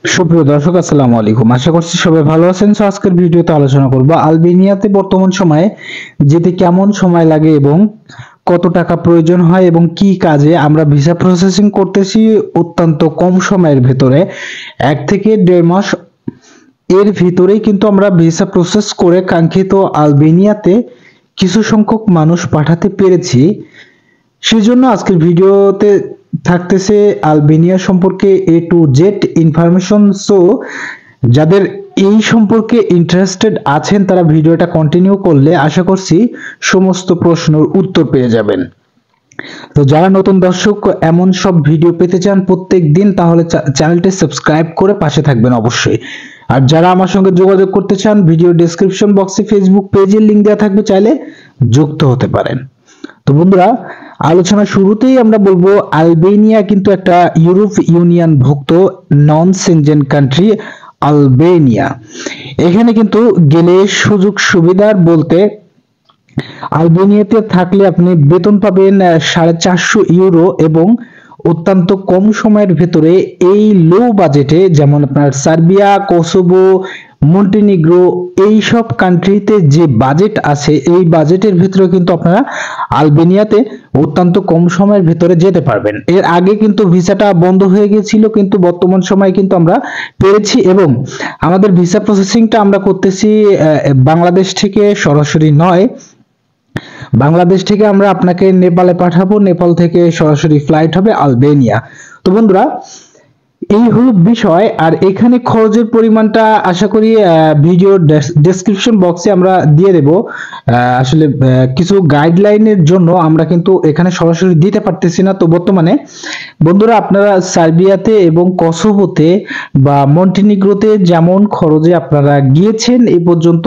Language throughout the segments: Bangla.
সুপ্রিয় দর্শক, আসসালামু আলাইকুম। আশা করছি সবাই ভালো আছেন। আজকের ভিডিওতে আলোচনা করব আলবেনিয়াতে বর্তমান সময়ে যেতে কেমন সময় লাগে এবং কত টাকা প্রয়োজন হয় এবং কি কাজে আমরা ভিসা প্রসেসিং করতেছি অত্যন্ত কম সময়ের ভেতরে 1 থেকে 1.5 মাস এর ভিতরেই কিন্তু আমরা ভিসা প্রসেস করে কাঙ্ক্ষিত আলবেনিয়াতে কিছু সংখ্যক মানুষ পাঠাতে পেরেছি। সেজন্য আজকের ভিডিওতে থাকতেছে আলবেনিয়া সম্পর্কে A to Z information. So যাদের এই সম্পর্কে ইন্টারেস্টেড আছেন তারা ভিডিওটা কন্টিনিউ করলে আশা করছি সমস্ত প্রশ্নের উত্তর পেয়ে যাবেন। তো যারা নতুন দর্শক এমন সব ভিডিও পেতে চান প্রত্যেক দিন, তাহলে চ্যানেলটি সাবস্ক্রাইব করে পাশে থাকবেন অবশ্যই। আর যারা আমার সঙ্গে যোগাযোগ করতে চান, ভিডিও ডেসক্রিপশন বক্সে ফেসবুক পেজের লিংক দেওয়া থাকবে, চাইলে যুক্ত হতে পারেন। তো বন্ধুরা, আলোচনা শুরুতেই আমরা বলবো আলবেনিয়া কিন্তু একটা ইউরোপ ইউনিয়ন ভুক্ত নন সেনজেন কান্ট্রি আলবেনিয়া। এখানে কিন্তু গেলে সুযোগ সুবিধার বলতে আলবেনিয়াতে থাকলে আপনি বেতন পাবেন 450 ইউরো এবং অত্যন্ত কম সময়ের ভেতরে এই লো বাজেটে, যেমন আপনার সার্বিয়া, কোসোভো, মন্টিনিগ্রো, এই সব কান্ট্রিতে যে বাজেট আছে এই বাজেটের ভিতরে কিন্তু আপনারা আলবেনিয়াতে অত্যন্ত কম সময়ের ভিতরে যেতে পারবেন। এর আগে কিন্তু ভিসাটা বন্ধ হয়ে গিয়েছিল, কিন্তু বর্তমান সময়ে কিন্তু আমরা পেরেছি এবং আমাদের ভিসা প্রসেসিংটা আমরা করতেছি বাংলাদেশ থেকে সরাসরি নয়। বাংলাদেশ থেকে আমরা আপনাকে নেপালে পাঠাবো, নেপাল থেকে সরাসরি ফ্লাইট হবে আলবেনিয়া। তো বন্ধুরা, এই হলো বিষয়। আর এখানে খরচের পরিমাণটা আশা করি ভিডিও ডেসক্রিপশন বক্সে আমরা দিয়ে দেব। আসলে কিছু গাইডলাইনের জন্য আমরা কিন্তু এখানে সরাসরি দিতে পারতেছি না। তো বর্তমানে বন্ধুরা, আপনারা সার্বিয়াতে এবং কসোভোতে বা মন্টিনিগ্রোতে যেমন খরচে আপনারা গিয়েছেন এই পর্যন্ত,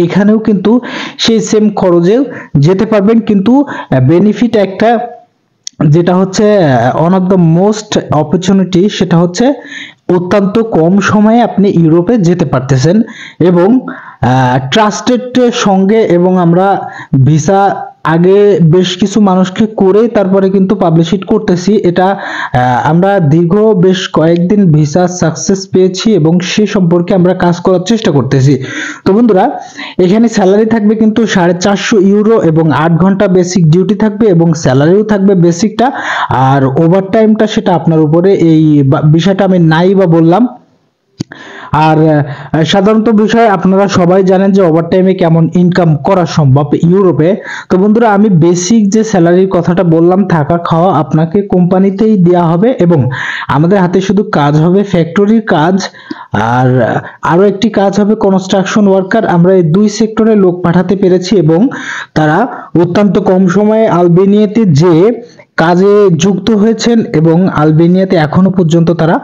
এখানেও কিন্তু সেই সেম খরচে যেতে পারবেন, কিন্তু বেনিফিট একটা যেটা হচ্ছে one of the most opportunity, সেটা হচ্ছে অত্যন্ত কম সময়ে আপনি ইউরোপে যেতে পারতেছেন এবং ট্রাস্টেড সঙ্গে। এবং আমরা ভিসা আগে বেশ কিছু মানুষকে করে তারপরে কিন্তু পাবলিশ করতেছি। এটা আমরা দীর্ঘ বেশ কয়েকদিন ভিসা সাকসেস পেয়েছি এবং সে সম্পর্কে আমরা কাজ করার চেষ্টা করতেছি। তো বন্ধুরা, এখানে স্যালারি থাকবে কিন্তু 450 ইউরো এবং 8 ঘন্টা বেসিক ডিউটি থাকবে এবং স্যালারিও থাকবে বেসিকটা। আর ওভারটাইমটা সেটা আপনার উপরে, এই বিষয়টা আমি নাই বা বললাম। আর সাধারণত বিষয় আপনারা সবাই জানেন যে ওভারটাইমে কেমন ইনকাম করা সম্ভব ইউরোপে। তো বন্ধুরা, আমি বেসিক যে স্যালারির কথাটা বললাম, থাকা খাওয়া আপনাকে কোম্পানিতেই দেওয়া হবে এবং আমাদের হাতে শুধু কাজ হবে ফ্যাক্টরির কাজ। আর আরো একটি কাজ হবে কনস্ট্রাকশন ওয়ার্কার। আমরা এই দুই সেক্টরে লোক পাঠাতে পেরেছি এবং তারা অত্যন্ত কম সময়ে আলবেনিয়াতে যে কাজে যুক্ত হয়েছেন এবং আলবেনিয়াতে এখনো পর্যন্ত তারা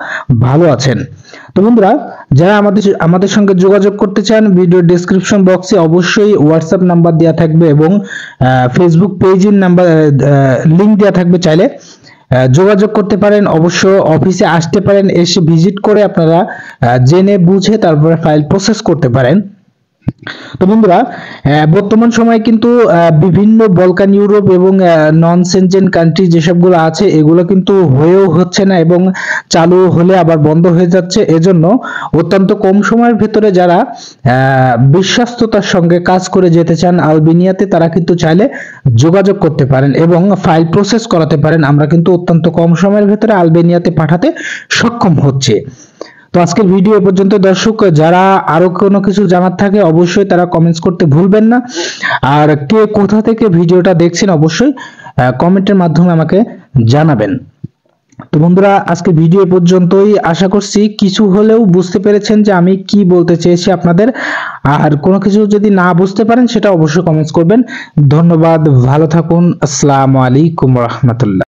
ভালো আছেন। তো বন্ধুরা, যারা আমাদের সঙ্গে যোগাযোগ করতে চান, ভিডিও ডেসক্রিপশন বক্সে অবশ্যই হোয়াটসঅ্যাপ নাম্বার দেওয়া থাকবে এবং ফেসবুক পেজের নাম্বার লিংক দেওয়া থাকবে, চাইলে যোগাযোগ করতে পারেন। অবশ্য অফিসে আসতে পারেন, এসে ভিজিট করে আপনারা জেনে বুঝে তারপরে ফাইল প্রসেস করতে পারেন। তো বন্ধুরা, বর্তমান সময়ে কিন্তু বিভিন্ন বলকান ইউরোপ এবং নন সেনজেন কান্ট্রি যেসবগুলো আছে এগুলো কিন্তু হয়েও হচ্ছে না এবং চালু হলে আবার বন্ধ হয়ে যাচ্ছে। এজন্য অত্যন্ত কম সময়ের ভেতরে যারা বিশ্বস্ততার সঙ্গে কাজ করে যেতে চান আলবেনিয়াতে, তারা কিন্তু চাইলে যোগাযোগ করতে পারেন এবং ফাইল প্রসেস করাতে পারেন। আমরা কিন্তু অত্যন্ত কম সময়ের ভেতরে আলবেনিয়াতে পাঠাতে সক্ষম হচ্ছে। তো আজকের ভিডিও এ পর্যন্ত। দর্শক, যারা আরো কোনো কিছু জানার থাকে অবশ্যই তারা কমেন্টস করতে ভুলবেন না। আর কে কোথা থেকে ভিডিওটা দেখছেন অবশ্যই কমেন্টের মাধ্যমে আমাকে জানাবেন। তো বন্ধুরা, আজকে ভিডিও পর্যন্তই। আশা করছি কিছু হলেও বুঝতে পেরেছেন যে আমি কি বলতে চেয়েছি আপনাদের। আর কোনো কিছু যদি না বুঝতে পারেন সেটা অবশ্যই কমেন্টস করবেন। ধন্যবাদ, ভালো থাকুন। আসসালামু আলাইকুম রহমতুল্লাহ।